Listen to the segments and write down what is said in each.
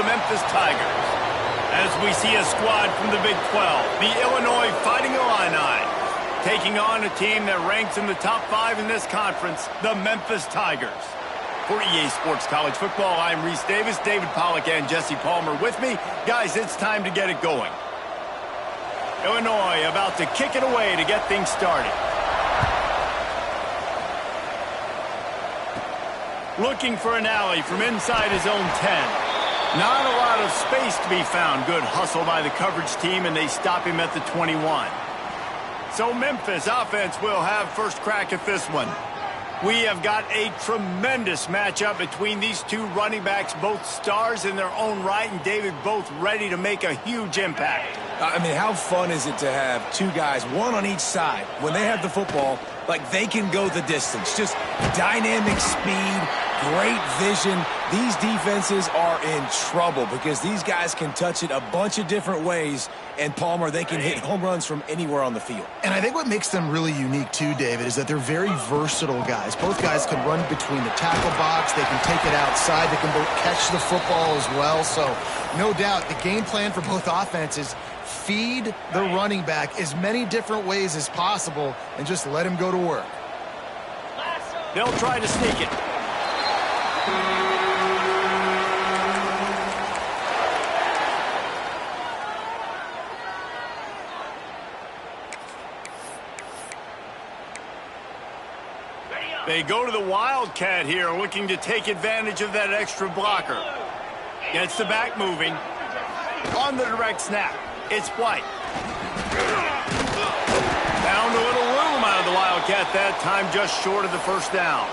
the Memphis Tigers. As we see a squad from the Big 12, the Illinois Fighting Illini, taking on a team that ranks in the top 5 in this conference, the Memphis Tigers. For EA Sports College Football, I'm Reese Davis, David Pollack, and Jesse Palmer with me. Guys, it's time to get it going. Illinois about to kick it away to get things started. Looking for an alley from inside his own 10. Not a lot of space to be found. Good hustle by the coverage team, and they stop him at the 21. So Memphis offense will have first crack at this one. We have got a tremendous matchup between these two running backs, both stars in their own right, and David, both ready to make a huge impact. I mean, how fun is it to have two guys, one on each side, when they have the football, like they can go the distance. Just dynamic speed, great vision. These defenses are in trouble because these guys can touch it a bunch of different ways, and Palmer, they can hit home runs from anywhere on the field. And I think what makes them really unique too, David, is that they're very versatile guys. Both guys can run between the tackle box. They can take it outside. They can both catch the football as well. So no doubt the game plan for both offenses, feed the running back as many different ways as possible and just let him go to work. They'll try to sneak it. They go to the Wildcat here, looking to take advantage of that extra blocker. Gets the back moving. On the direct snap, it's White. Found a little room out of the Wildcat that time, just short of the first down.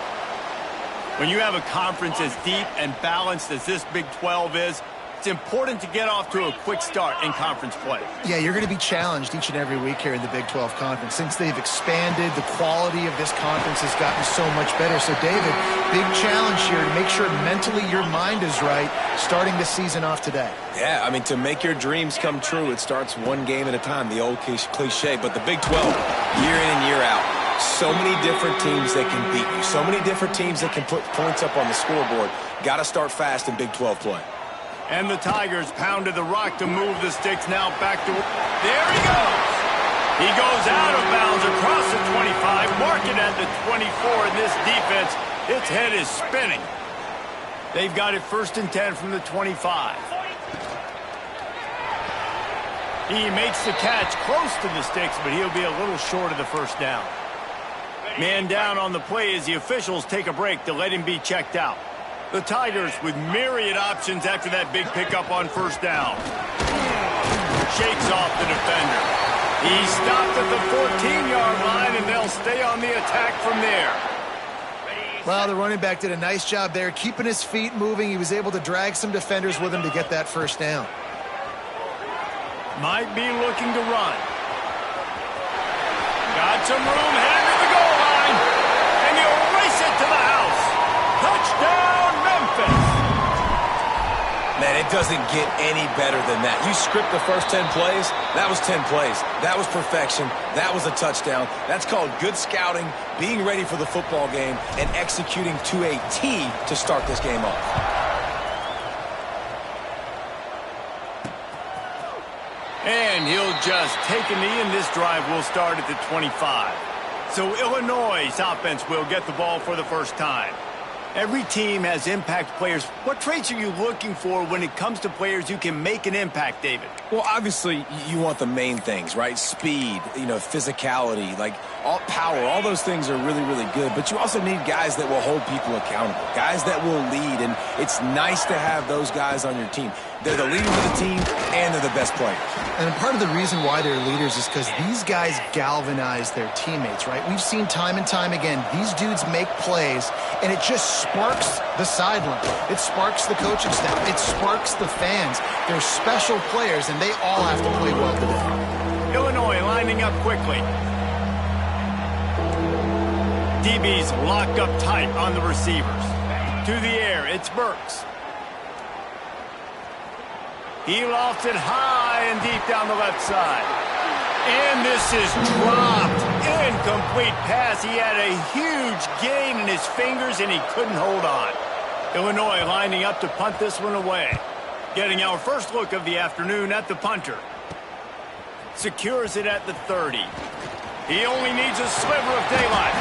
When you have a conference as deep and balanced as this Big 12 is, it's important to get off to a quick start in conference play. Yeah, you're going to be challenged each and every week here in the Big 12 Conference. Since they've expanded, the quality of this conference has gotten so much better. So, David, big challenge here to make sure mentally your mind is right starting the season off today. Yeah, I mean, to make your dreams come true, it starts one game at a time, the old cliche. But the Big 12, year in and year out, so many different teams that can beat you, so many different teams that can put points up on the scoreboard. Got to start fast in Big 12 play. And the Tigers pounded the rock to move the sticks now back to... There he goes! He goes out of bounds across the 25, mark it at the 24, and this defense, its head is spinning. They've got it 1st and 10 from the 25. He makes the catch close to the sticks, but he'll be a little short of the first down. Man down on the play as the officials take a break to let him be checked out. The Tigers with myriad options after that big pickup on first down. Shakes off the defender. He stopped at the 14-yard line, and they'll stay on the attack from there. Well, the running back did a nice job there, keeping his feet moving. He was able to drag some defenders with him to get that first down. Might be looking to run. Got some room, headed to the goal line, and he'll race it to the house. Touchdown! Man, it doesn't get any better than that. You script the first 10 plays, that was 10 plays. That was perfection. That was a touchdown. That's called good scouting, being ready for the football game, and executing to a T to start this game off. And he'll just take a knee, and this drive will start at the 25. So Illinois' offense will get the ball for the first time. Every team has impact players. What traits are you looking for when it comes to players who can make an impact, David? Well, obviously, you want the main things, right? Speed, physicality, like all power, all those things are really, really good. But you also need guys that will hold people accountable, guys that will lead. And it's nice to have those guys on your team. They're the leaders of the team, and they're the best players. And part of the reason why they're leaders is because these guys galvanize their teammates, right? We've seen time and time again, these dudes make plays, and it just sparks the sideline. It sparks the coaching staff. It sparks the fans. They're special players, and they all have to play well today. Illinois lining up quickly. DB's locked up tight on the receivers. To the air, it's Burks. He lofts it high and deep down the left side. And this is dropped. Incomplete pass. He had a huge gain in his fingers, and he couldn't hold on. Illinois lining up to punt this one away. Getting our first look of the afternoon at the punter. Secures it at the 30. He only needs a sliver of daylight.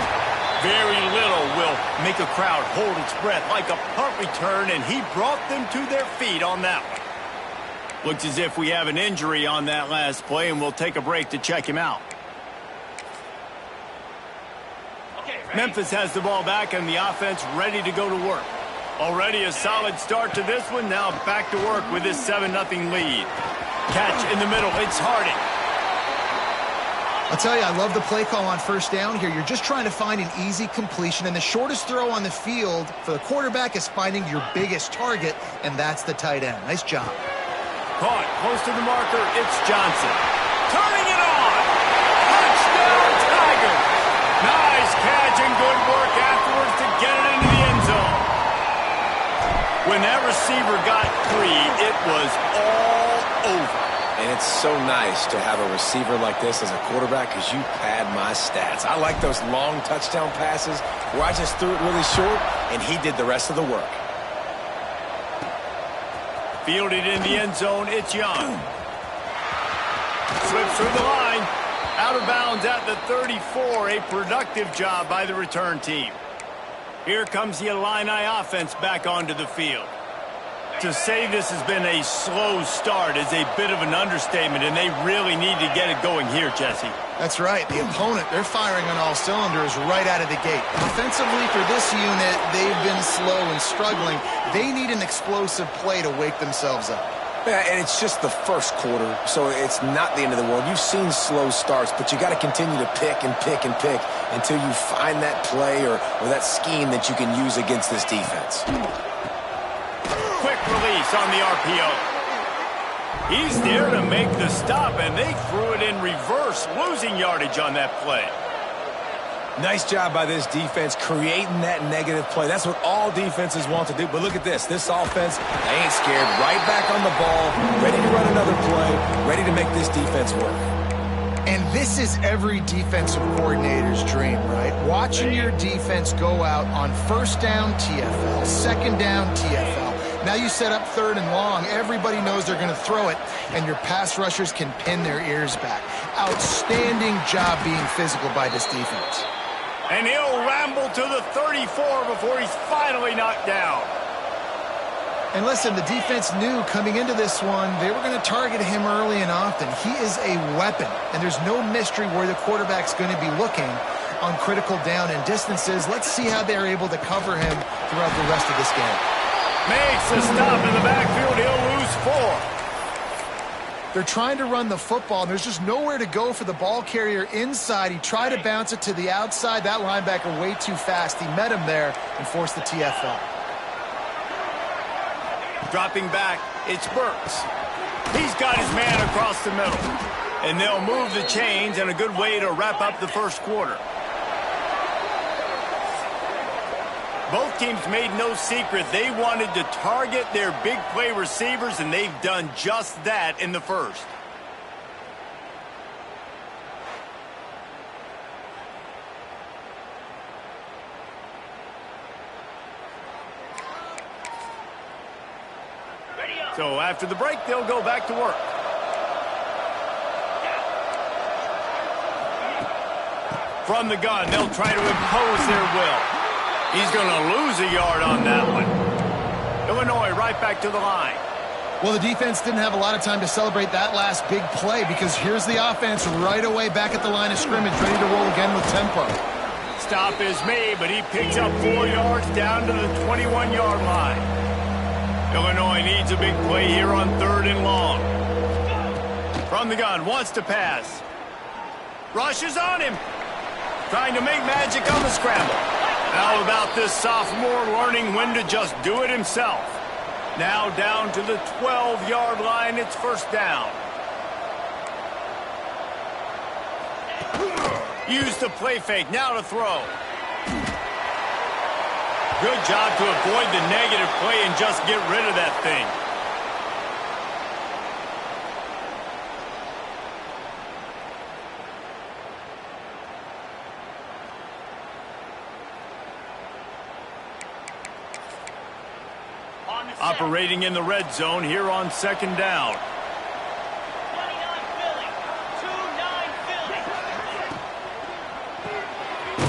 Very little will make a crowd hold its breath like a punt return, and he brought them to their feet on that one. Looks as if we have an injury on that last play, and we'll take a break to check him out. Memphis has the ball back, and the offense ready to go to work. Already a solid start to this one. Now back to work with this 7-0 lead. Catch in the middle. It's Harding. I'll tell you, I love the play call on first down here. You're just trying to find an easy completion, and the shortest throw on the field for the quarterback is finding your biggest target, and that's the tight end. Nice job. Caught close to the marker. It's Johnson. Turning it on. Touchdown, Tigers. Nice catch and good work afterwards to get it into the end zone. When that receiver got free, it was all over. And it's so nice to have a receiver like this as a quarterback because you pad my stats. I like those long touchdown passes where I just threw it really short and he did the rest of the work. Fielded in the end zone, it's Young. Slips through the line. Out of bounds at the 34. A productive job by the return team. Here comes the Illini offense back onto the field. To say this has been a slow start is a bit of an understatement, and they really need to get it going here, Jesse. That's right. The opponent, they're firing on all cylinders right out of the gate. Offensively for this unit, they've been slow and struggling. They need an explosive play to wake themselves up. Yeah, and it's just the first quarter, so it's not the end of the world. You've seen slow starts, but you got to continue to pick and pick and pick until you find that play or that scheme that you can use against this defense. Quick release on the RPO. He's there to make the stop, and they threw it in reverse, losing yardage on that play. Nice job by this defense creating that negative play. That's what all defenses want to do. But look at this. This offense, they ain't scared. Right back on the ball, ready to run another play, ready to make this defense work. And this is every defensive coordinator's dream, right? Watching your defense go out on first down, TFL, second down, TFL. Now you set up third and long. Everybody knows they're going to throw it, and your pass rushers can pin their ears back. Outstanding job being physical by this defense. And he'll ramble to the 34 before he's finally knocked down. And listen, the defense knew coming into this one, they were going to target him early and often. He is a weapon, and there's no mystery where the quarterback's going to be looking on critical down and distances. Let's see how they're able to cover him throughout the rest of this game. Makes a stop in the backfield. He'll lose 4. They're trying to run the football, and there's just nowhere to go for the ball carrier inside. He tried to bounce it to the outside. That linebacker way too fast. He met him there and forced the TFL. Dropping back, it's Burks. He's got his man across the middle. And they'll move the chains, and a good way to wrap up the first quarter. Both teams made no secret they wanted to target their big play receivers, and they've done just that in the first. So after the break, they'll go back to work. From the gun, they'll try to impose their will. He's going to lose a yard on that one. Illinois right back to the line. Well, the defense didn't have a lot of time to celebrate that last big play because here's the offense right away back at the line of scrimmage, ready to roll again with tempo. Stop is made, but he picks up 4 yards down to the 21-yard line. Illinois needs a big play here on 3rd and long. From the gun, wants to pass. Rushes on him. Trying to make magic on the scramble. How about this sophomore learning when to just do it himself? Now down to the 12-yard line, it's first down. Use the play fake, now to throw. Good job to avoid the negative play and just get rid of that thing. Operating in the red zone here on second down.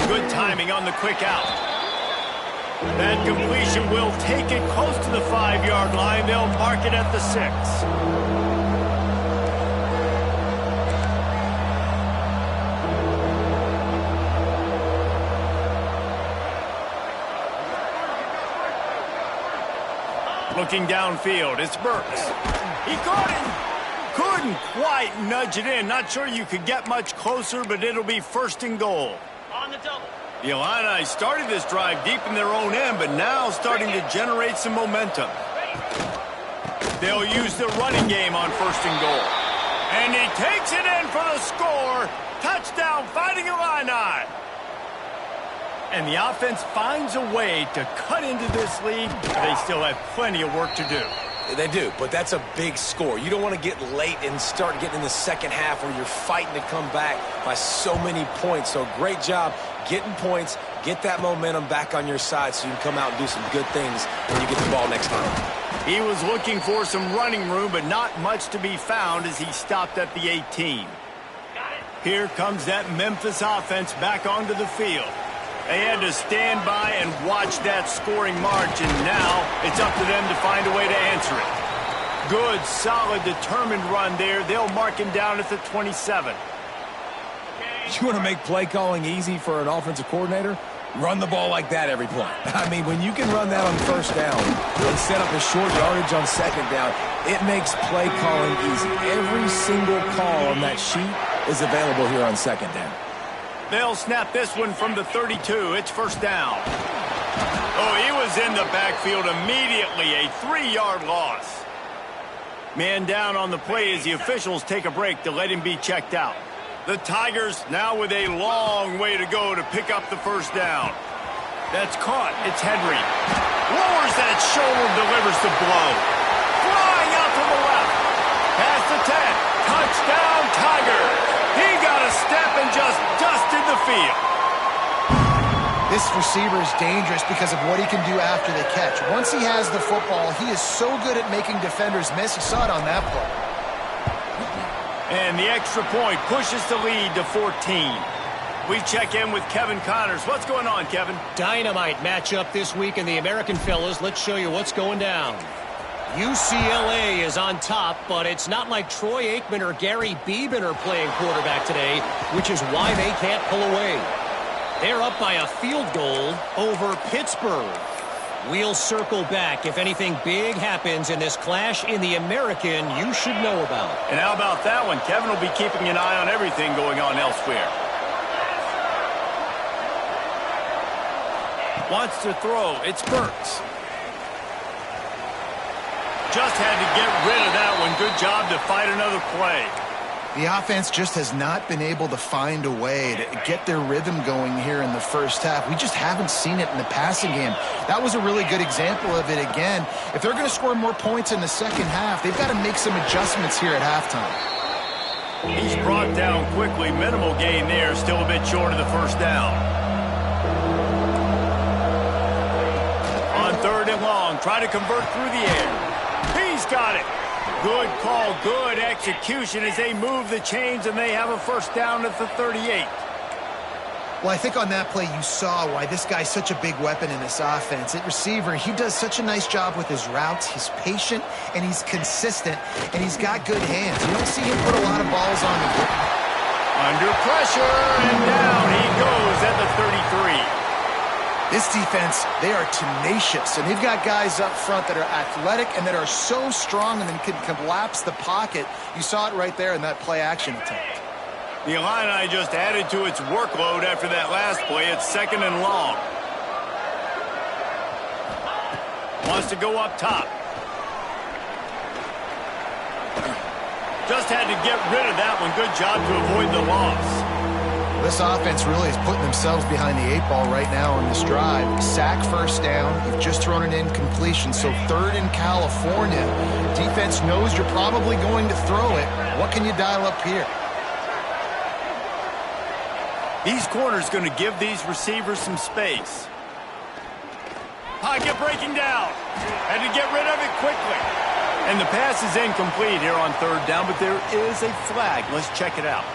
Good timing on the quick out. That completion will take it close to the 5-yard line. They'll mark it at the 6. Looking downfield, it's Burks. He caught it. Couldn't quite nudge it in. Not sure you could get much closer, but it'll be first and goal. On the double. The Illini started this drive deep in their own end, but now starting to generate some momentum. They'll use the running game on first and goal. And he takes it in for the score. Touchdown, Fighting Illini. And the offense finds a way to cut into this lead. They still have plenty of work to do. They do, but that's a big score. You don't want to get late and start getting in the second half where you're fighting to come back by so many points. So great job getting points, get that momentum back on your side so you can come out and do some good things when you get the ball next time. He was looking for some running room, but not much to be found as he stopped at the 18. Here comes that Memphis offense back onto the field. They had to stand by and watch that scoring march, and now it's up to them to find a way to answer it. Good, solid, determined run there. They'll mark him down at the 27. You want to make play calling easy for an offensive coordinator? Run the ball like that every play. I mean, when you can run that on first down and set up a short yardage on second down, it makes play calling easy. Every single call on that sheet is available here on second down. They'll snap this one from the 32. It's first down. Oh, he was in the backfield immediately. A 3-yard loss. Man down on the play as the officials take a break to let him be checked out. The Tigers now with a long way to go to pick up the first down. That's caught. It's Henry. Lowers that shoulder, delivers the blow. Flying out to the left. Past the 10. Touchdown, Tigers. He got a step and just dusted the field. This receiver is dangerous because of what he can do after the catch. Once he has the football, he is so good at making defenders miss. You saw it on that play. And the extra point pushes the lead to 14. We check in with Kevin Connors. What's going on, Kevin? Dynamite matchup this week in the American fellas. Let's show you what's going down. UCLA is on top, but it's not like Troy Aikman or Gary Beeben are playing quarterback today, which is why they can't pull away. They're up by a field goal over Pittsburgh. We'll circle back if anything big happens in this clash in the American you should know about. And how about that one? Kevin will be keeping an eye on everything going on elsewhere. Wants to throw. It's Burks. Just had to get rid of that one. Good job to fight another play. The offense just has not been able to find a way to get their rhythm going here in the first half. We just haven't seen it in the passing game. That was a really good example of it again. If they're going to score more points in the second half, they've got to make some adjustments here at halftime. He's brought down quickly. Minimal gain there. Still a bit short of the first down. On third and long, try to convert through the air. He's got it. Good call, good execution as they move the chains and they have a first down at the 38. Well, I think on that play you saw why this guy's such a big weapon in this offense. At receiver, he does such a nice job with his routes. He's patient and he's consistent and he's got good hands. You don't see him put a lot of balls on the ground. Under pressure and down he goes at the 33. This defense, they are tenacious, and they've got guys up front that are athletic and that are so strong and then can collapse the pocket. You saw it right there in that play-action attempt. The Illini just added to its workload after that last play. It's second and long. Wants to go up top. Just had to get rid of that one. Good job to avoid the loss. This offense really is putting themselves behind the 8 ball right now on this drive. Sack first down. You've just thrown an incompletion, so third in California. Defense knows you're probably going to throw it. What can you dial up here? These corners going to give these receivers some space. Pocket breaking down. Had to get rid of it quickly. And the pass is incomplete here on third down, but there is a flag. Let's check it out.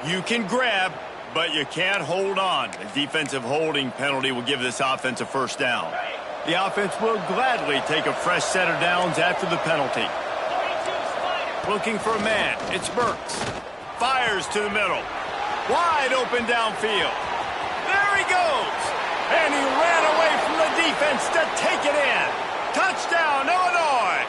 You can grab, but you can't hold on. A defensive holding penalty will give this offense a first down. The offense will gladly take a fresh set of downs after the penalty. Looking for a man. It's Burks. Fires to the middle. Wide open downfield. There he goes. And he ran away from the defense to take it in. Touchdown, Illinois.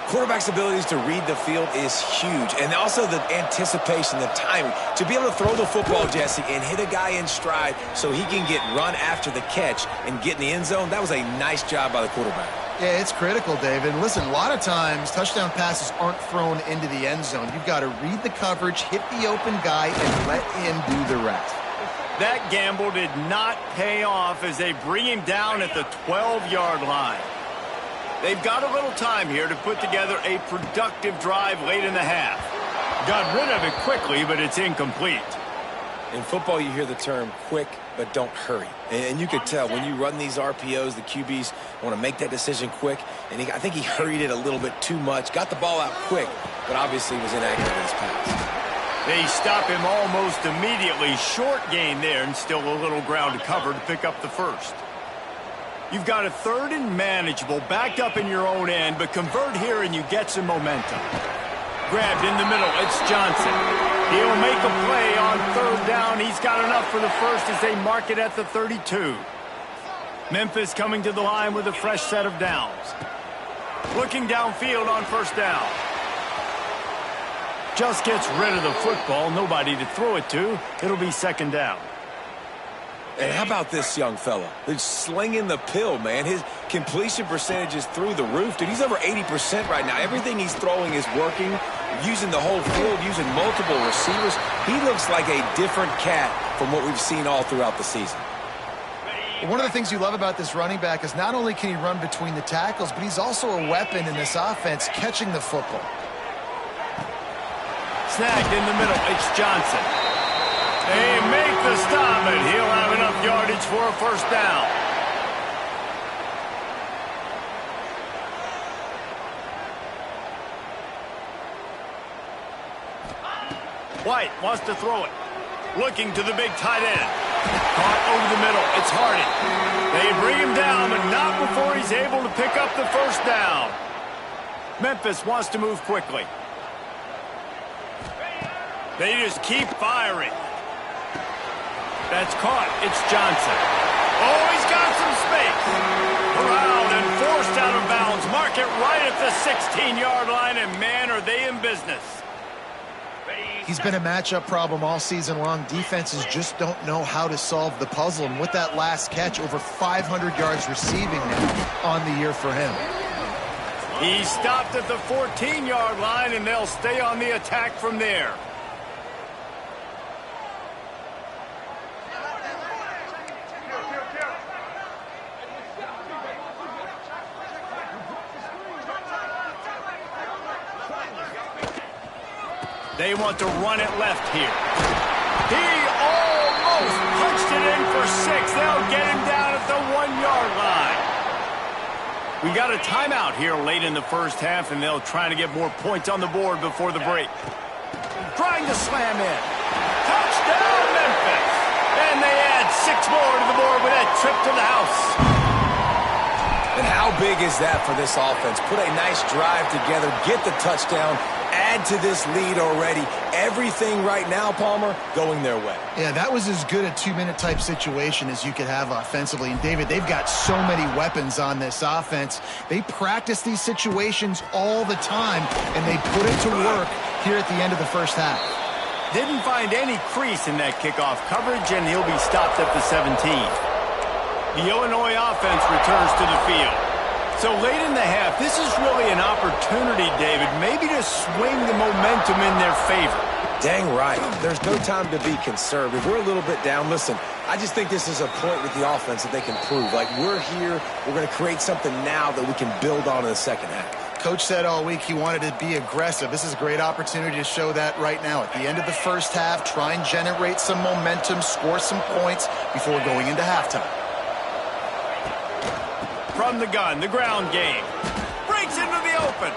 Quarterback's abilities to read the field is huge. And also the anticipation, the timing. To be able to throw the football, Jesse, and hit a guy in stride so he can get run after the catch and get in the end zone, that was a nice job by the quarterback. Yeah, it's critical, David. Listen, a lot of times touchdown passes aren't thrown into the end zone. You've got to read the coverage, hit the open guy, and let him do the rest. That gamble did not pay off as they bring him down at the 12-yard line. They've got a little time here to put together a productive drive late in the half. Got rid of it quickly, but it's incomplete. In football, you hear the term quick, but don't hurry. And you could tell when you run these RPOs, the QBs want to make that decision quick. And I think he hurried it a little bit too much. Got the ball out quick, but obviously was inaccurate in his pass. They stop him almost immediately. Short gain there and still a little ground to cover to pick up the first. You've got a third and manageable, backed up in your own end, but convert here and you get some momentum. Grabbed in the middle, it's Johnson. He'll make a play on third down. He's got enough for the first as they mark it at the 32. Memphis coming to the line with a fresh set of downs. Looking downfield on first down. Just gets rid of the football, nobody to throw it to. It'll be second down. And how about this young fella? He's slinging the pill, man. His completion percentage is through the roof. Dude, he's over 80% right now. Everything he's throwing is working, using the whole field, using multiple receivers. He looks like a different cat from what we've seen all throughout the season. One of the things you love about this running back is not only can he run between the tackles, but he's also a weapon in this offense, catching the football. Snagged in the middle, it's Johnson. They make the stop, and he'll have enough yardage for a first down. White wants to throw it. Looking to the big tight end. Caught over the middle. It's Hardy. They bring him down, but not before he's able to pick up the first down. Memphis wants to move quickly. They just keep firing. That's caught. It's Johnson. Oh, he's got some space. Corralled and forced out of bounds. Mark it right at the 16-yard line, and man, are they in business. He's been a matchup problem all season long. Defenses just don't know how to solve the puzzle. And with that last catch, over 500 yards receiving now on the year for him. He stopped at the 14-yard line, and they'll stay on the attack from there. They want to run it left here. He almost punched it in for 6. They'll get him down at the 1-yard line. We got a timeout here late in the first half, and they'll try to get more points on the board before the break. Trying to slam in. Touchdown, Memphis. And they add 6 more to the board with that trip to the house. And how big is that for this offense? Put a nice drive together, get the touchdown, add to this lead already. Everything right now, Palmer, going their way. Yeah, that was as good a 2-minute type situation as you could have offensively. And, David, they've got so many weapons on this offense. They practice these situations all the time, and they put it to work here at the end of the first half. Didn't find any crease in that kickoff coverage, and he'll be stopped at the 17. The Illinois offense returns to the field. So late in the half, this is really an opportunity, David, maybe to swing the momentum in their favor. Dang right. There's no time to be conservative. We're a little bit down. Listen, I just think this is a point with the offense that they can prove. Like, we're here, we're going to create something now that we can build on in the second half. Coach said all week he wanted to be aggressive. This is a great opportunity to show that right now. At the end of the first half, try and generate some momentum, score some points before going into halftime. From the gun, the ground game. Breaks into the open.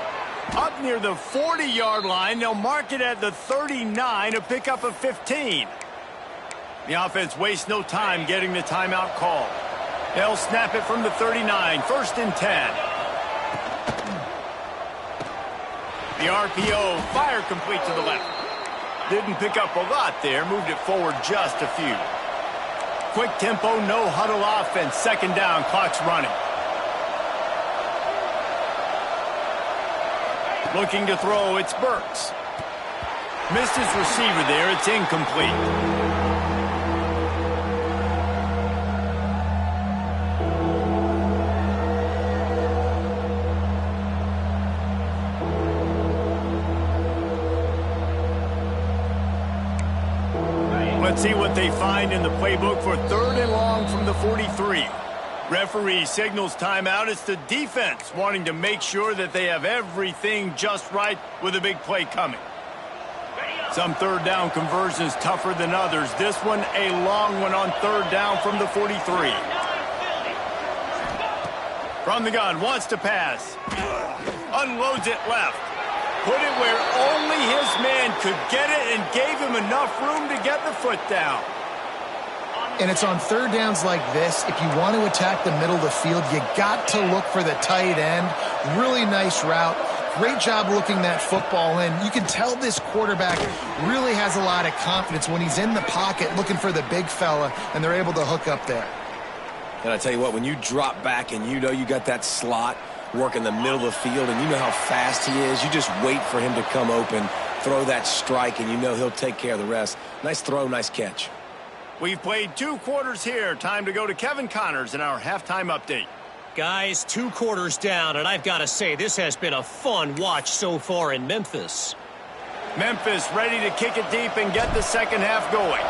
Up near the 40-yard line, they'll mark it at the 39, a pickup of 15. The offense wastes no time getting the timeout call. They'll snap it from the 39, 1st and 10. The RPO, fire complete to the left. Didn't pick up a lot there, moved it forward just a few. Quick tempo, no huddle offense, 2nd down, clock's running. Looking to throw, it's Burks. Missed his receiver there, it's incomplete. Let's see what they find in the playbook for 3rd and long from the 43. Referee signals timeout. It's the defense wanting to make sure that they have everything just right with a big play coming. Some 3rd down conversions tougher than others. This one a long one on 3rd down from the 43. From the gun, wants to pass. Unloads it left. Put it where only his man could get it and gave him enough room to get the foot down. And it's on 3rd downs like this. If you want to attack the middle of the field, you got to look for the tight end. Really nice route. Great job looking that football in. You can tell this quarterback really has a lot of confidence when he's in the pocket looking for the big fella, and they're able to hook up there. And I tell you what, when you drop back and you know you got that slot work in the middle of the field and you know how fast he is, you just wait for him to come open, throw that strike, and you know he'll take care of the rest. Nice throw, nice catch. We've played 2 quarters here. Time to go to Kevin Connors in our halftime update. Guys, 2 quarters down, and I've got to say, this has been a fun watch so far in Memphis. Memphis ready to kick it deep and get the 2nd half going.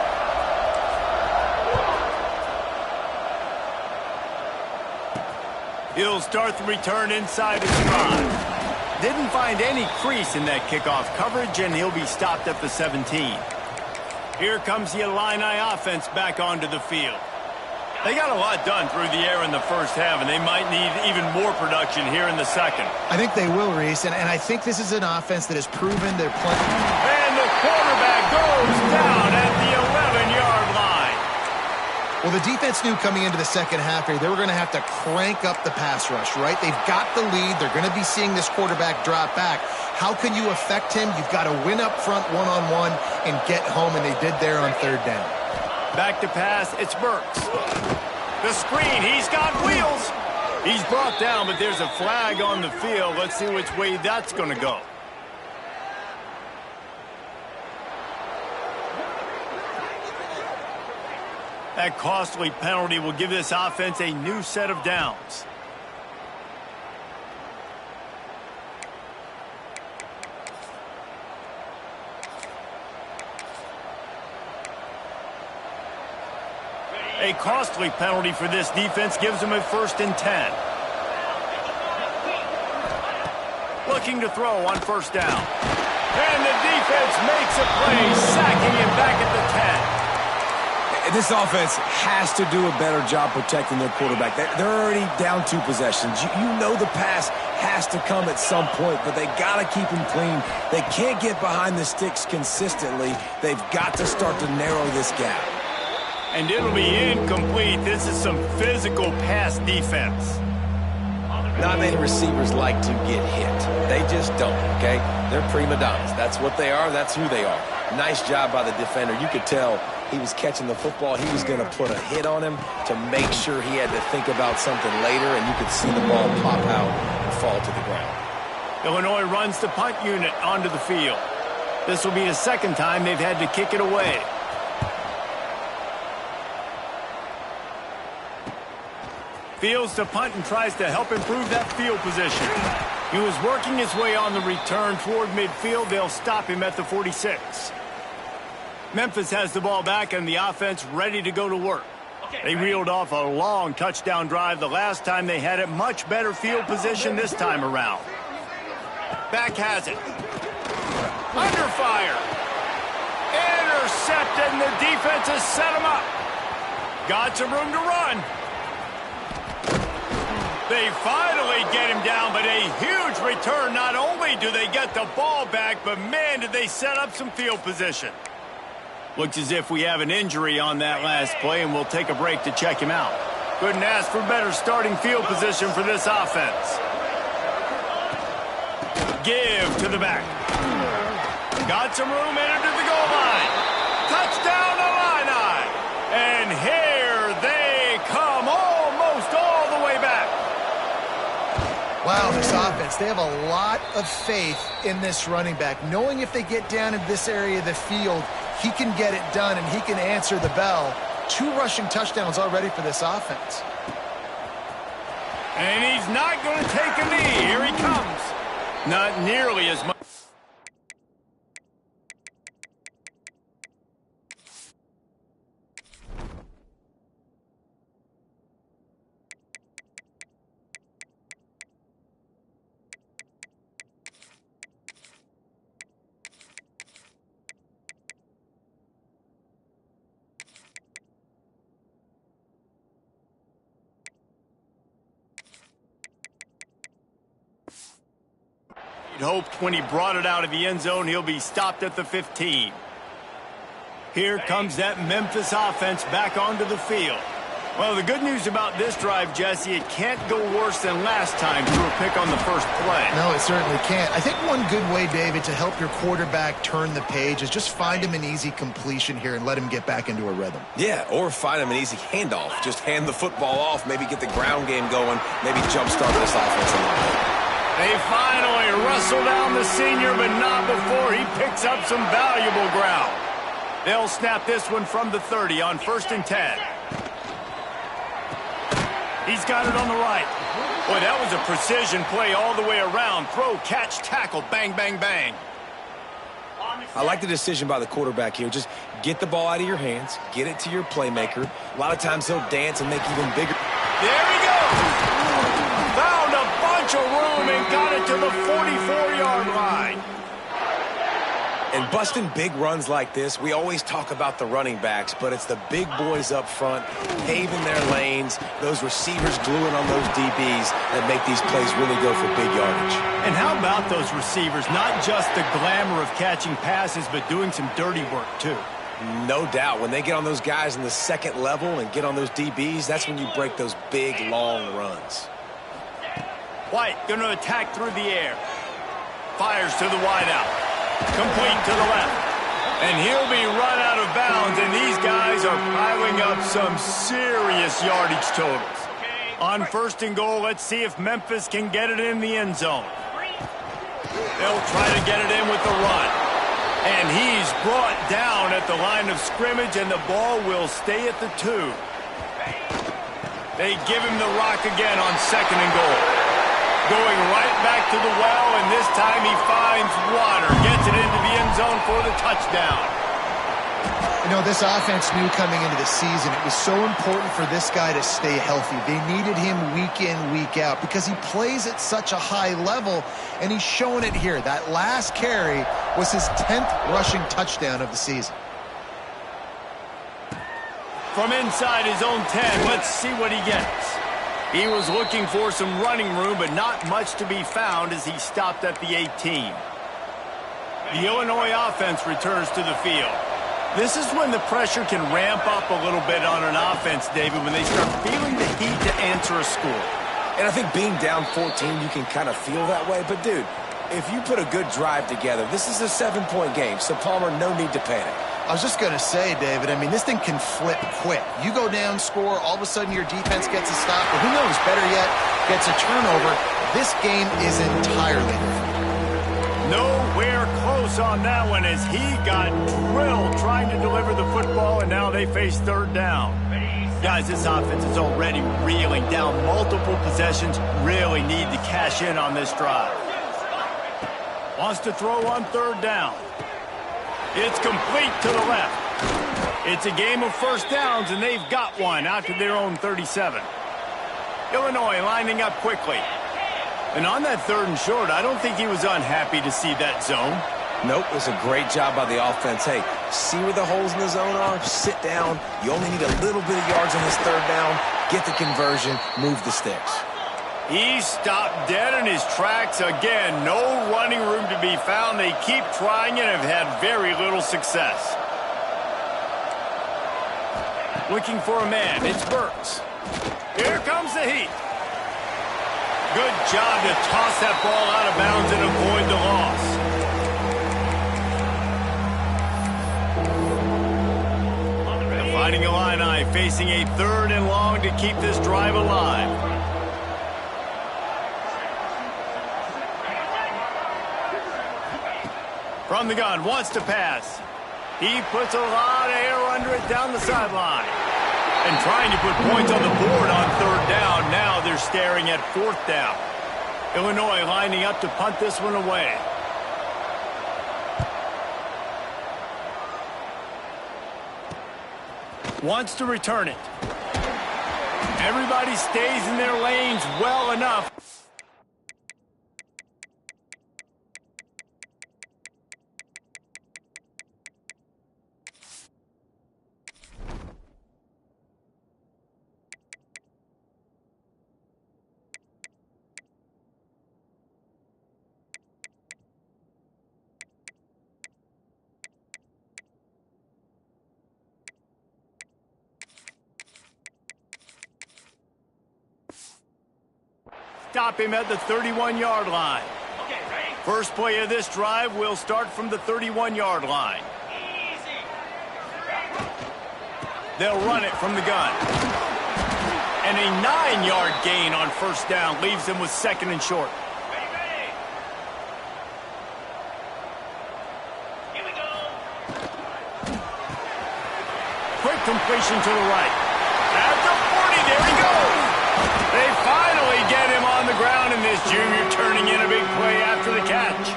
He'll start the return inside his 5. Didn't find any crease in that kickoff coverage, and he'll be stopped at the 17. Here comes the Illini offense back onto the field. They got a lot done through the air in the first half, and they might need even more production here in the second. I think they will, Reese, and I think this is an offense that has proven they're playing. And the quarterback goes down at the 11-yard line. Well, the defense knew coming into the second half here they were going to have to crank up the pass rush, right? They've got the lead. They're going to be seeing this quarterback drop back. How can you affect him? You've got to win up front one-on-one and get home, and they did there on 3rd down. Back to pass, it's Burks. The screen, he's got wheels. He's brought down, but there's a flag on the field. Let's see which way that's going to go. That costly penalty will give this offense a new set of downs. A costly penalty for this defense gives them a 1st and 10. Looking to throw on 1st down. And the defense makes a play, sacking him back at the 10. This offense has to do a better job protecting their quarterback. They're already down 2 possessions. You know the pass has to come at some point, but they got to keep him clean. They can't get behind the sticks consistently. They've got to start to narrow this gap. And it'll be incomplete. This is some physical pass defense. Not many receivers like to get hit. They just don't, okay? They're prima donnas. That's what they are. That's who they are. Nice job by the defender. You could tell he was catching the football. He was going to put a hit on him to make sure he had to think about something later, and you could see the ball pop out and fall to the ground. Illinois runs the punt unit onto the field. This will be the 2nd time they've had to kick it away. Fields to punt and tries to help improve that field position. He was working his way on the return toward midfield. They'll stop him at the 46. Memphis has the ball back and the offense ready to go to work. They reeled off a long touchdown drive the last time they had it. Much better field position this time around. Back has it. Under fire. Intercepted, and the defense has set him up. Got some room to run. They finally get him down, but a huge return. Not only do they get the ball back, but man, did they set up some field position. Looks as if we have an injury on that last play, and we'll take a break to check him out. Couldn't ask for better starting field position for this offense. Give to the back. Got some room, entered to the goal line. Touchdown, Illini. And here they come, almost all the way back. Wow, this offense, they have a lot of faith in this running back, knowing if they get down in this area of the field, he can get it done and he can answer the bell. 2 rushing touchdowns already for this offense. And he's not going to take a knee. Here he comes. Not nearly as much. Hoped when he brought it out of the end zone, he'll be stopped at the 15. Here comes that Memphis offense back onto the field. Well, the good news about this drive, Jesse, it can't go worse than last time through a pick on the first play. No, it certainly can't. I think one good way, David, to help your quarterback turn the page is just find him an easy completion here and let him get back into a rhythm. Yeah, or find him an easy handoff. Just hand the football off, maybe get the ground game going, maybe jumpstart this offense a little bit. They finally wrestle down the senior, but not before he picks up some valuable ground. They'll snap this one from the 30 on 1st and 10. He's got it on the right. Boy, that was a precision play all the way around. Throw, catch, tackle, bang, bang, bang. I like the decision by the quarterback here. Just get the ball out of your hands, get it to your playmaker. A lot of times he'll dance and make even bigger. There he goes. Found a bunch of room and got it to the 44-yard line. And busting big runs like this, we always talk about the running backs, but it's the big boys up front, paving their lanes, those receivers gluing on those DBs that make these plays really go for big yardage. And how about those receivers? Not just the glamour of catching passes, but doing some dirty work, too. No doubt. When they get on those guys in the second level and get on those DBs, that's when you break those big, long runs. White going to attack through the air. Fires to the wideout. Complete to the left. And he'll be run out of bounds, and these guys are piling up some serious yardage totals. On 1st and goal, let's see if Memphis can get it in the end zone. They'll try to get it in with the run. And he's brought down at the line of scrimmage, and the ball will stay at the 2. They give him the rock again on 2nd and goal. Going right back to the well, and this time he finds water. Gets it into the end zone for the touchdown. You know, this offense knew coming into the season it was so important for this guy to stay healthy. They needed him week in, week out because he plays at such a high level, and he's showing it here. That last carry was his 10th rushing touchdown of the season. From inside his own 10, let's see what he gets. He was looking for some running room, but not much to be found as he stopped at the 18. The Illinois offense returns to the field. This is when the pressure can ramp up a little bit on an offense, David, when they start feeling the heat to answer a score. And I think being down 14, you can kind of feel that way. But, dude, if you put a good drive together, this is a 7-point game. So, Palmer, no need to panic. I was just going to say, David, I mean, this thing can flip quick. You go down, score, all of a sudden your defense gets a stop, or who knows, better yet, gets a turnover. This game is entirely different. Nowhere close on that one as he got drilled trying to deliver the football, and now they face 3rd down. Guys, this offense is already reeling down multiple possessions. Really need to cash in on this drive. Wants to throw on 3rd down. It's complete to the left. It's a game of first downs, and they've got one out to their own 37. Illinois lining up quickly. And on that 3rd and short, I don't think he was unhappy to see that zone. Nope, it was a great job by the offense. Hey, see where the holes in the zone are? Sit down. You only need a little bit of yards on this 3rd down. Get the conversion. Move the sticks. He stopped dead in his tracks again. No running room to be found. They keep trying and have had very little success. Looking for a man. It's Burks. Here comes the heat. Good job to toss that ball out of bounds and avoid the loss. The Fighting Illini facing a 3rd and long to keep this drive alive. From the gun, wants to pass. He puts a lot of air under it down the sideline. And trying to put points on the board on 3rd down. Now they're staring at 4th down. Illinois lining up to punt this one away. Wants to return it. Everybody stays in their lanes well enough. Stop him at the 31-yard line. Okay, ready? First play of this drive will start from the 31-yard line. Easy. They'll run it from the gun. And a 9-yard gain on 1st down leaves them with 2nd and short. Ready, ready. Here we go. Quick completion to the right. At the 40, there he goes. They finally get him on the ground, and this junior turning in a big play after the catch.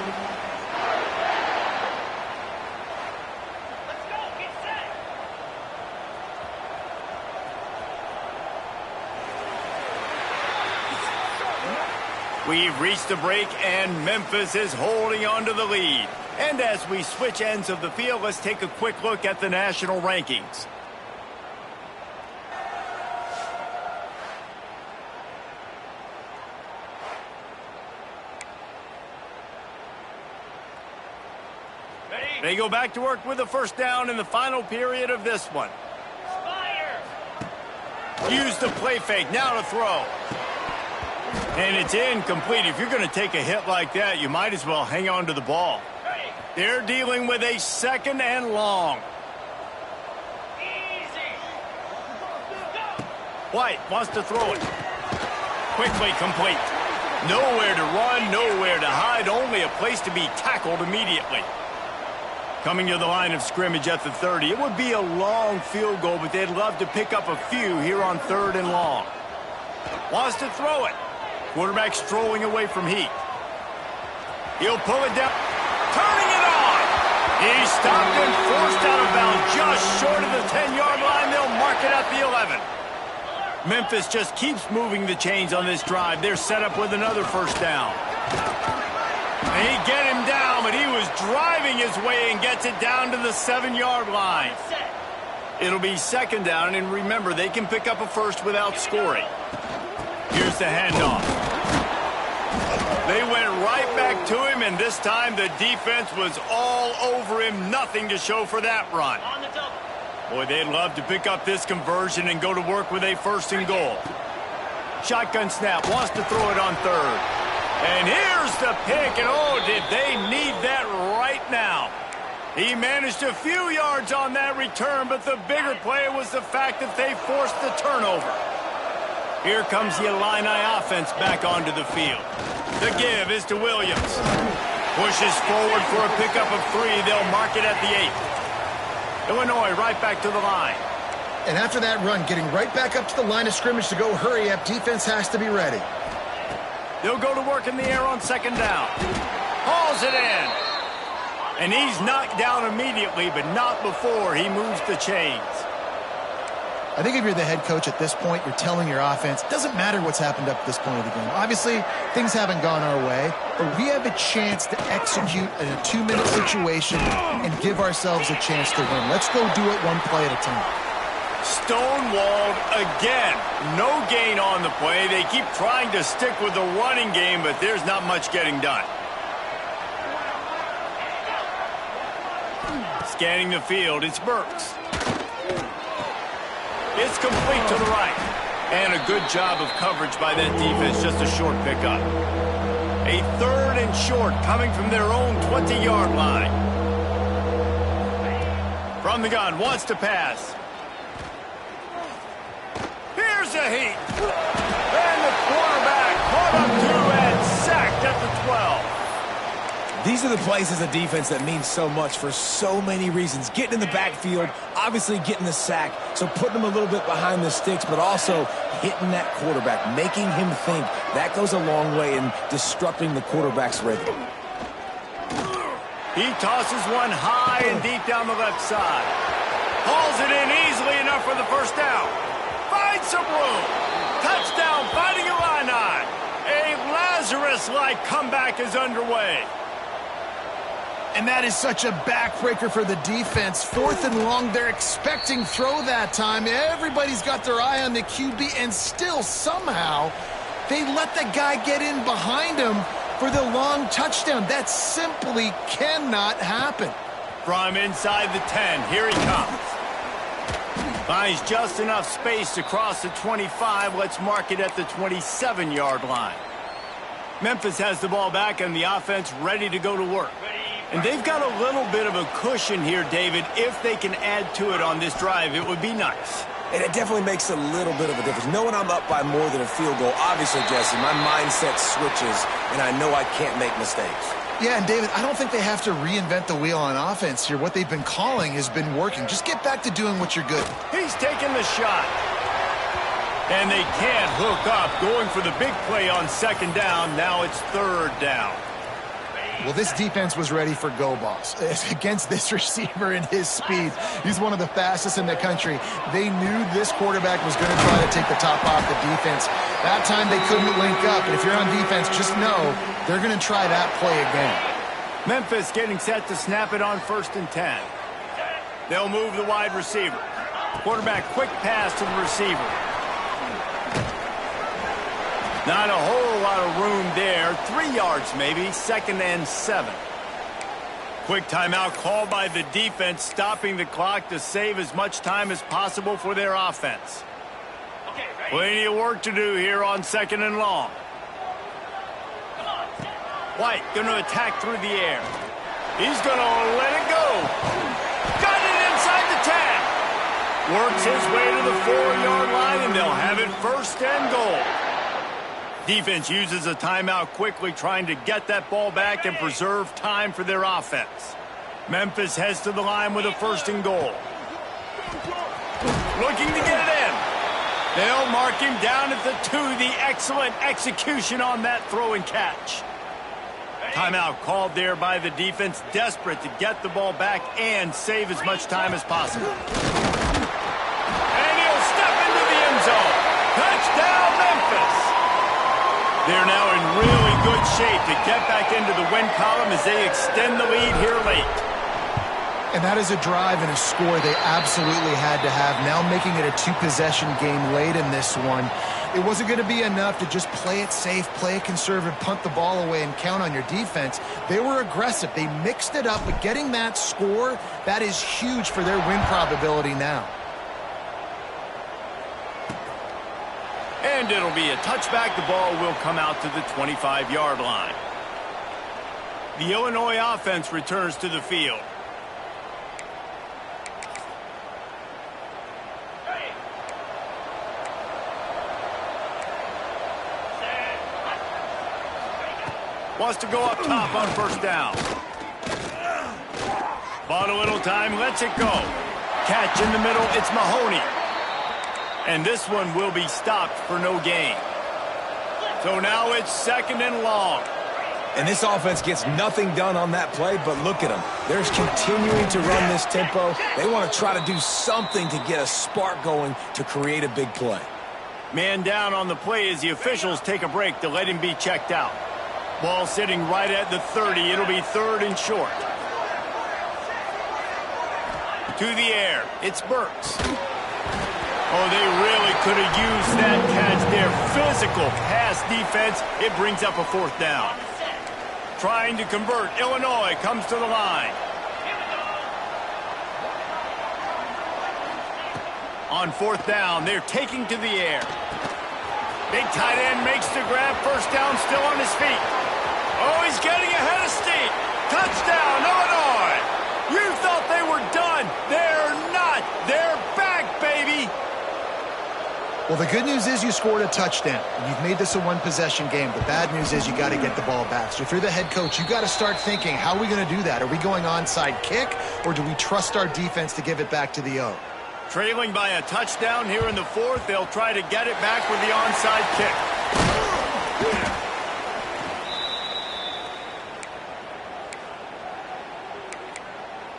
Let's go, get set. We've reached the break, and Memphis is holding on to the lead. And as we switch ends of the field, let's take a quick look at the national rankings. They go back to work with a 1st down in the final period of this one. Use the play fake, now to throw. And it's incomplete. If you're going to take a hit like that, you might as well hang on to the ball. They're dealing with a 2nd and long. White wants to throw it. Quickly complete. Nowhere to run, nowhere to hide, only a place to be tackled immediately. Coming to the line of scrimmage at the 30. It would be a long field goal, but they'd love to pick up a few here on 3rd and long. Wants to throw it. Quarterback strolling away from heat. He'll pull it down. Turning it on. He's stopped and forced out of bounds just short of the 10-yard line. They'll mark it at the 11. Memphis just keeps moving the chains on this drive. They're set up with another 1st down. They get him down, but he was driving his way and gets it down to the 7-yard line. It'll be 2nd down, and remember, they can pick up a 1st without scoring. Here's the handoff. They went right back to him, and this time the defense was all over him. Nothing to show for that run. Boy, they'd love to pick up this conversion and go to work with a 1st and goal. Shotgun snap, wants to throw it on 3rd. And here's the pick, and oh, did they need that right now. He managed a few yards on that return, but the bigger play was the fact that they forced the turnover. Here comes the Illini offense back onto the field. The give is to Williams. Pushes forward for a pickup of 3. They'll mark it at the 8. Illinois right back to the line. And after that run, getting right back up to the line of scrimmage to go hurry up, defense has to be ready. They'll go to work in the air on 2nd down. Hauls it in. And he's knocked down immediately, but not before he moves the chains. I think if you're the head coach at this point, you're telling your offense, doesn't matter what's happened up to this point of the game. Obviously, things haven't gone our way, but we have a chance to execute in a 2-minute situation and give ourselves a chance to win. Let's go do it one play at a time. Stonewalled again. No gain on the play. They keep trying to stick with the running game, but there's not much getting done. Scanning the field, it's Burks. It's complete to the right. And a good job of coverage by that defense, just a short pickup. A 3rd and short coming from their own 20-yard line. From the gun, wants to pass. Here's a heat. And the quarterback caught up to and sacked at the 12. These are the plays as a defense that mean so much for so many reasons. Getting in the backfield, obviously getting the sack, so putting them a little bit behind the sticks, but also hitting that quarterback, making him think. That goes a long way in disrupting the quarterback's rhythm. He tosses one high and deep down the left side. Hauls it in easily enough for the first down. Finds some room. Touchdown, Fighting Illini. A Lazarus-like comeback is underway. And that is such a backbreaker for the defense. 4th and long, they're expecting throw that time. Everybody's got their eye on the QB, and still somehow they let the guy get in behind him for the long touchdown. That simply cannot happen. From inside the 10, here he comes. Finds just enough space to cross the 25. Let's mark it at the 27-yard line. Memphis has the ball back and the offense ready to go to work. And they've got a little bit of a cushion here, David. If they can add to it on this drive, it would be nice. And it definitely makes a little bit of a difference. Knowing I'm up by more than a field goal, obviously, Jesse, my mindset switches, and I know I can't make mistakes. Yeah, and David, I don't think they have to reinvent the wheel on offense here. What they've been calling has been working. Just get back to doing what you're good. He's taking the shot. And they can't hook up. Going for the big play on 2nd down. Now it's 3rd down. Well, this defense was ready for go balls. Against this receiver and his speed, he's one of the fastest in the country. They knew this quarterback was going to try to take the top off the defense. That time they couldn't link up, and if you're on defense, just know they're going to try that play again. Memphis getting set to snap it on 1st and 10. They'll move the wide receiver. Quarterback quick pass to the receiver. Not a whole lot of room there. 3 yards maybe. 2nd and 7. Quick timeout called by the defense, stopping the clock to save as much time as possible for their offense. Plenty of work to do here on 2nd and long. White going to attack through the air. He's going to let it go. Got it inside the 10. Works his way to the 4-yard line, and they'll have it 1st and goal. Defense uses a timeout quickly, trying to get that ball back and preserve time for their offense. Memphis heads to the line with a 1st and goal. Looking to get it in. They'll mark him down at the 2. The excellent execution on that throw and catch. Timeout called there by the defense, desperate to get the ball back and save as much time as possible. And he'll step into the end zone. Touchdown, Memphis. They're now in really good shape to get back into the win column as they extend the lead here late. And that is a drive and a score they absolutely had to have. Now making it a 2-possession game late in this one. It wasn't going to be enough to just play it safe, play it conservative, punt the ball away, and count on your defense. They were aggressive. They mixed it up, but getting that score, that is huge for their win probability now. And it'll be a touchback. The ball will come out to the 25-yard line. The Illinois offense returns to the field. Wants to go up top on 1st down. Bought a little time, lets it go. Catch in the middle, it's Mahoney. And this one will be stopped for no gain. So now it's 2nd and long. And this offense gets nothing done on that play, but look at them. They're continuing to run this tempo. They want to try to do something to get a spark going to create a big play. Man down on the play as the officials take a break to let him be checked out. Ball sitting right at the 30. It'll be 3rd and short. To the air. It's Burks. Oh, they really could have used that catch there. Physical pass defense. It brings up a 4th down. Trying to convert. Illinois comes to the line. On 4th down, they're taking to the air. Big tight end makes the grab. 1st down, still on his feet. Oh, he's getting ahead of steam. Touchdown, Illinois. You thought they were done. They're not. They're back, baby. Well, the good news is you scored a touchdown. You've made this a one-possession game. The bad news is you got to get the ball back. So if you're the head coach, you got to start thinking, how are we going to do that? Are we going onside kick, or do we trust our defense to give it back to the O? Trailing by a touchdown here in the 4th. They'll try to get it back with the onside kick.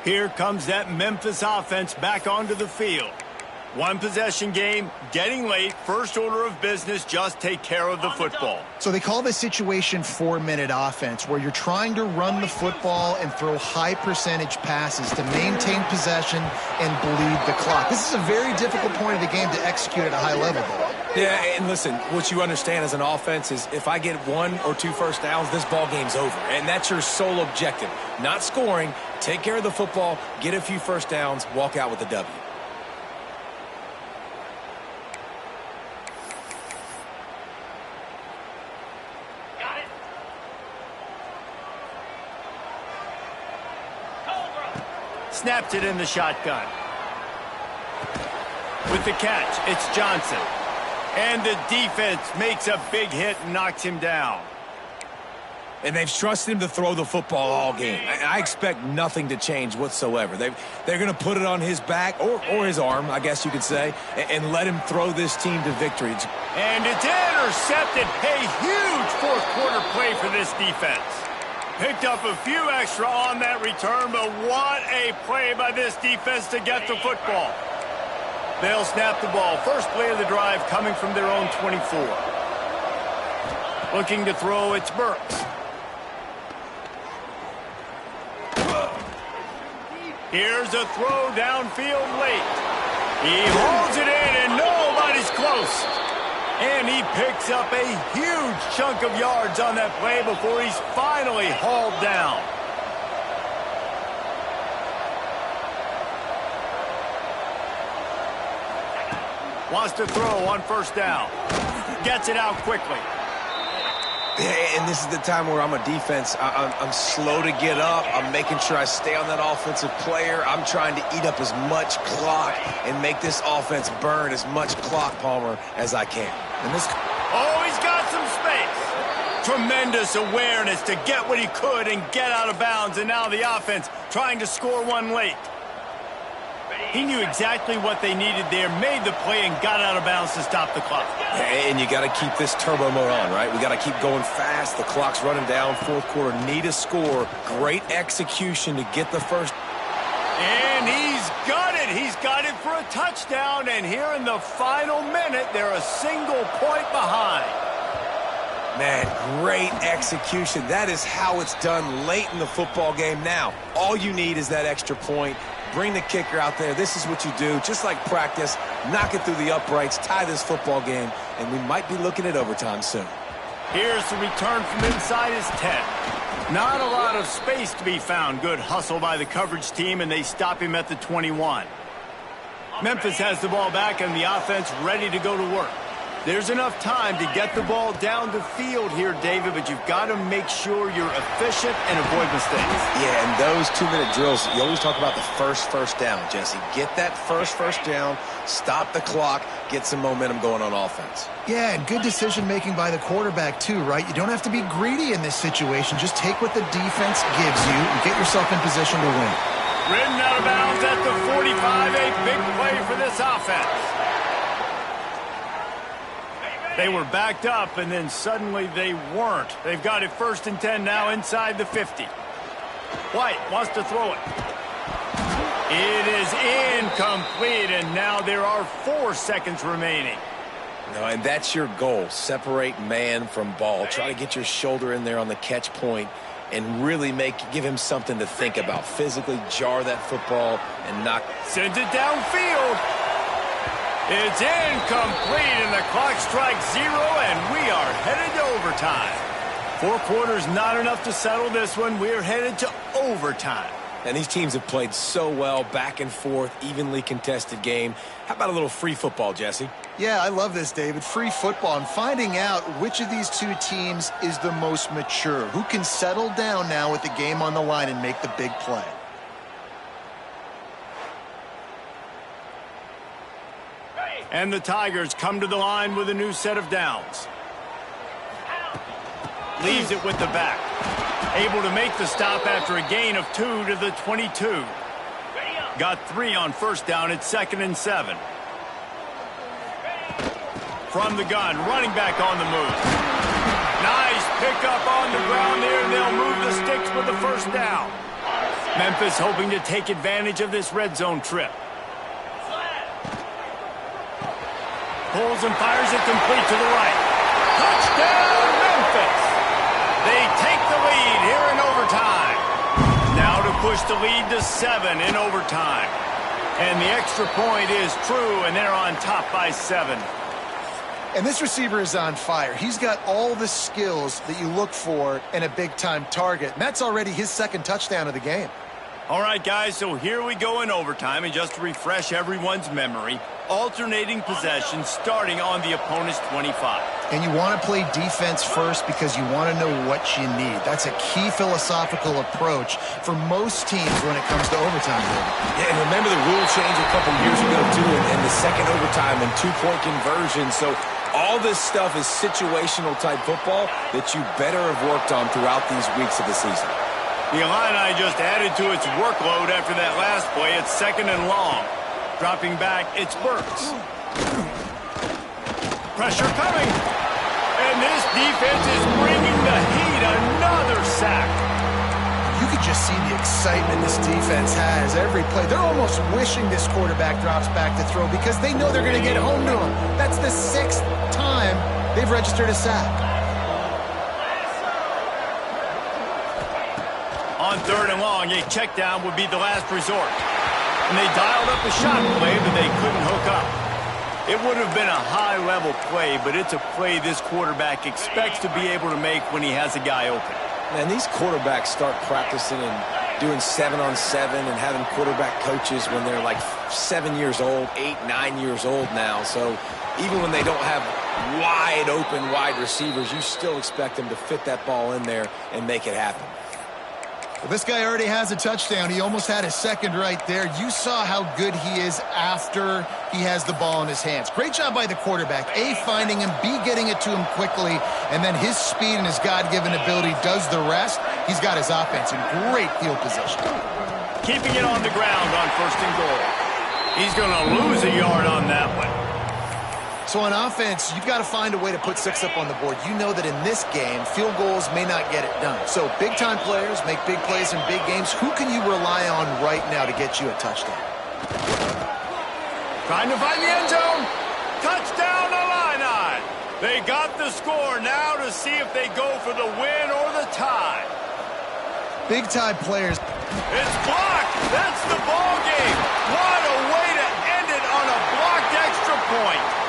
Here comes that Memphis offense back onto the field. One possession game, getting late, first order of business, just take care of the football. So they call this situation 4-minute offense, where you're trying to run the football and throw high percentage passes to maintain possession and bleed the clock. This is a very difficult point of the game to execute at a high level, though. Yeah, and listen, what you understand as an offense is if I get 1 or 2 first downs, this ball game's over. And that's your sole objective. Not scoring, take care of the football, get a few first downs, walk out with the W. Snaps it in the shotgun. With the catch, it's Johnson. And the defense makes a big hit and knocks him down. And they've trusted him to throw the football all game. I expect nothing to change whatsoever. They're going to put it on his back, or his arm, I guess you could say, and let him throw this team to victory. And it's intercepted. A huge fourth-quarter play for this defense. Picked up a few extra on that return, but what a play by this defense to get the football. They'll snap the ball. First play of the drive coming from their own 24. Looking to throw, it's Burks. Here's a throw downfield late. He holds it in, and nobody's close. And he picks up a huge chunk of yards on that play before he's finally hauled down. Wants to throw on first down. Gets it out quickly. And this is the time where I'm a defense. I'm slow to get up. I'm making sure I stay on that offensive player. I'm trying to eat up as much clock and make this offense burn as much clock, Palmer, as I can. And this... Oh, he's got some space. Tremendous awareness to get what he could and get out of bounds. And now the offense trying to score one late. He knew exactly what they needed there, made the play, and got out of bounds to stop the clock. And you got to keep this turbo mode on, right? We got to keep going fast. The clock's running down. Fourth quarter, need a score. Great execution to get the first. And he's got it. He's got it for a touchdown. And here in the final minute, they're a single point behind. Man, great execution. That is how it's done late in the football game. Now, all you need is that extra point. Bring the kicker out there. This is what you do. Just like practice, knock it through the uprights, tie this football game, and we might be looking at overtime soon. Here's the return from inside his 10. Not a lot of space to be found. Good hustle by the coverage team, and they stop him at the 21. Memphis has the ball back, and the offense ready to go to work. There's enough time to get the ball down the field here, David, but you've got to make sure you're efficient and avoid mistakes. Yeah, and those 2-minute drills, you always talk about the first down, Jesse. Get that first down, stop the clock, get some momentum going on offense. Yeah, and good decision-making by the quarterback, too, right? You don't have to be greedy in this situation. Just take what the defense gives you and get yourself in position to win. Ridden out of bounds at the 45, a big play for this offense. They were backed up, and then suddenly they weren't. They've got it 1st and 10 now inside the 50. White wants to throw it. It is incomplete, and now there are 4 seconds remaining. No, and that's your goal. Separate man from ball. Try to get your shoulder in there on the catch point and really give him something to think about. Physically jar that football and knock. Sends it downfield. It's incomplete, and the clock strikes 0, and we are headed to overtime. 4 quarters not enough to settle this one. We're headed to overtime. And these teams have played so well, back and forth, evenly contested game. How about a little free football, Jesse? Yeah, I love this, David. Free football and finding out which of these two teams is the most mature. Who can settle down now with the game on the line and make the big play. And the Tigers come to the line with a new set of downs. Leaves it with the back. Able to make the stop after a gain of 2 to the 22. Got 3 on 1st down at 2nd and 7. From the gun, running back on the move. Nice pickup on the ground there, and they'll move the sticks with the 1st down. Memphis hoping to take advantage of this red zone trip. Pulls and fires it complete to the right. Touchdown, Memphis! They take the lead here in overtime. Now to push the lead to 7 in overtime. And the extra point is true, and they're on top by 7. And this receiver is on fire. He's got all the skills that you look for in a big-time target. And that's already his 2nd touchdown of the game. All right, guys, so here we go in overtime. And just to refresh everyone's memory, alternating possession starting on the opponent's 25. And you want to play defense first because you want to know what you need. That's a key philosophical approach for most teams when it comes to overtime. Yeah, and remember the rule change a couple years ago, too, and the 2nd overtime and 2-point conversion. So all this stuff is situational type football that you better have worked on throughout these weeks of the season. The Illini just added to its workload after that last play. It's 2nd and long. Dropping back, it's Burks. Pressure coming. And this defense is bringing the heat. Another sack. You could just see the excitement this defense has every play. They're almost wishing this quarterback drops back to throw because they know they're going to get home to him. That's the 6th time they've registered a sack. On 3rd and long, a check down would be the last resort. And they dialed up a shot play, but they couldn't hook up. It would have been a high-level play, but it's a play this quarterback expects to be able to make when he has a guy open. Man, these quarterbacks start practicing and doing 7-on-7 and having quarterback coaches when they're like 7 years old, 8, 9 years old now. So even when they don't have wide open wide receivers, you still expect them to fit that ball in there and make it happen. Well, this guy already has a touchdown. He almost had his 2nd right there. You saw how good he is after he has the ball in his hands. Great job by the quarterback. A, finding him, B, getting it to him quickly, and then his speed and his God-given ability does the rest. He's got his offense in great field position. Keeping it on the ground on 1st and goal. He's going to lose a yard on that one. So on offense, you've got to find a way to put 6 up on the board. You know that in this game, field goals may not get it done. So big-time players make big plays in big games. Who can you rely on right now to get you a touchdown? Trying to find the end zone. Touchdown, Illini. They got the score now to see if they go for the win or the tie. Big-time players. It's blocked. That's the ball game. What a way to end it on a blocked extra point.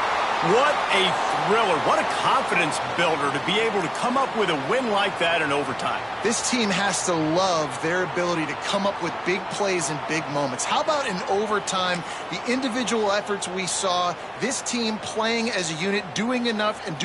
What a thriller. What a confidence builder to be able to come up with a win like that in overtime. This team has to love their ability to come up with big plays in big moments. How about in overtime, the individual efforts we saw, this team playing as a unit, doing enough and doing